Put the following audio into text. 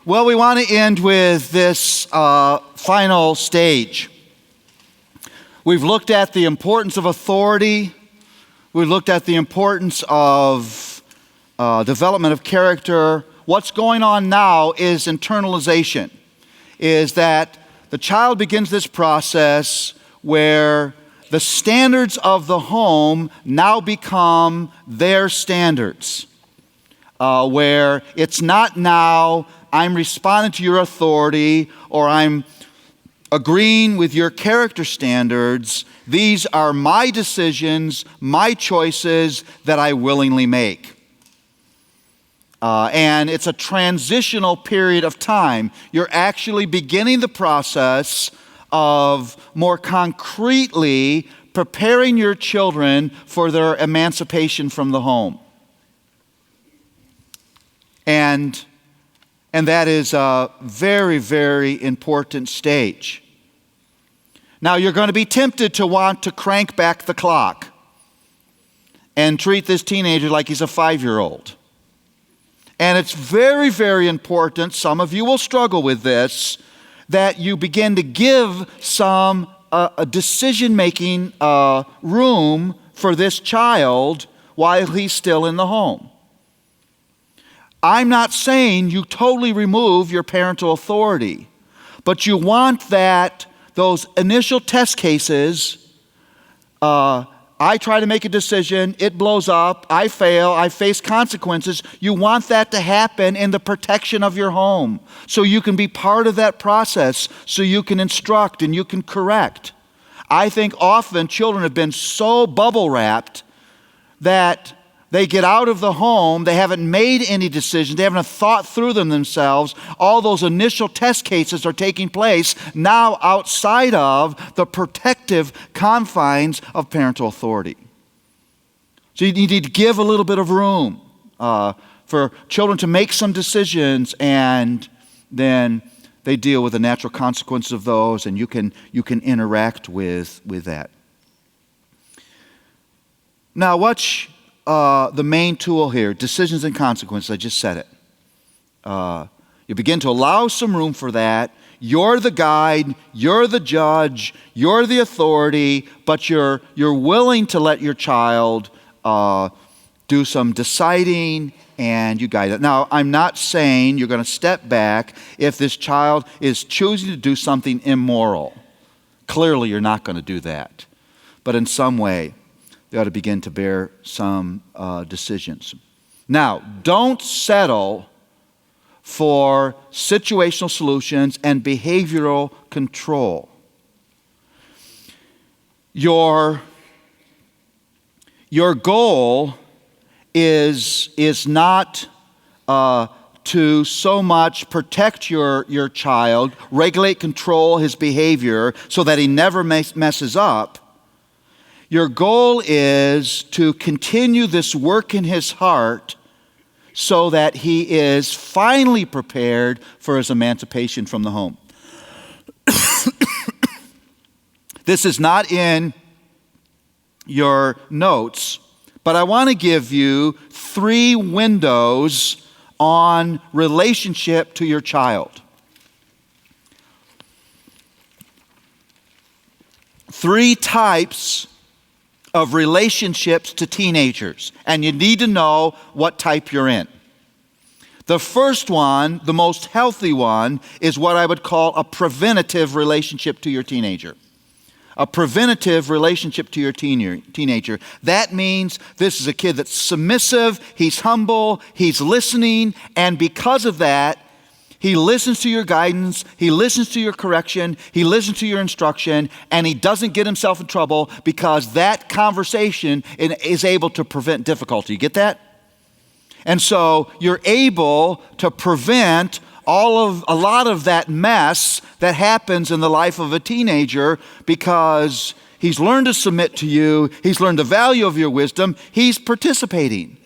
Well, we want to end with this final stage. We've looked at the importance of authority. We've looked at the importance of development of character. What's going on now is internalization, is that the child begins this process where the standards of the home now become their standards, where it's not now I'm responding to your authority or I'm agreeing with your character standards. These are my decisions, my choices that I willingly make. And it's a transitional period of time. You're actually beginning the process of more concretely preparing your children for their emancipation from the home. And that is a very, very important stage. Now, you're going to be tempted to want to crank back the clock and treat this teenager like he's a 5-year-old. And it's very, very important, some of you will struggle with this, that you begin to give some a decision-making room for this child while he's still in the home. I'm not saying you totally remove your parental authority, but you want those initial test cases, I try to make a decision, it blows up, I fail, I face consequences. You want that to happen in the protection of your home, so you can be part of that process, so you can instruct and you can correct. I think often children have been so bubble wrapped that they get out of the home, they haven't made any decisions, they haven't thought through them themselves. All those initial test cases are taking place now outside of the protective confines of parental authority. So you need to give a little bit of room for children to make some decisions, and then they deal with the natural consequences of those, and you can interact with that. Now, watch the main tool here, decisions and consequences. I just said it. You begin to allow some room for that. You're the guide, you're the judge, you're the authority, but you're willing to let your child do some deciding, and you guide it. Now, I'm not saying you're going to step back if this child is choosing to do something immoral. Clearly, you're not going to do that. But in some way, you ought to begin to bear some decisions. Now, don't settle for situational solutions and behavioral control. Your goal is not to so much protect your child, regulate, control his behavior so that he never messes up. Your goal is to continue this work in his heart so that he is finally prepared for his emancipation from the home. This is not in your notes, but I want to give you 3 windows on relationship to your child. 3 types of relationships to teenagers, and you need to know what type you're in. The first one, the most healthy one, is what I would call a preventative relationship to your teenager. A preventative relationship to your teenager. That means this is a kid that's submissive, he's humble, he's listening, and because of that, he listens to your guidance, he listens to your correction, he listens to your instruction, and he doesn't get himself in trouble because that conversation is able to prevent difficulty. You get that? And so you're able to prevent a lot of that mess that happens in the life of a teenager because he's learned to submit to you, he's learned the value of your wisdom, he's participating.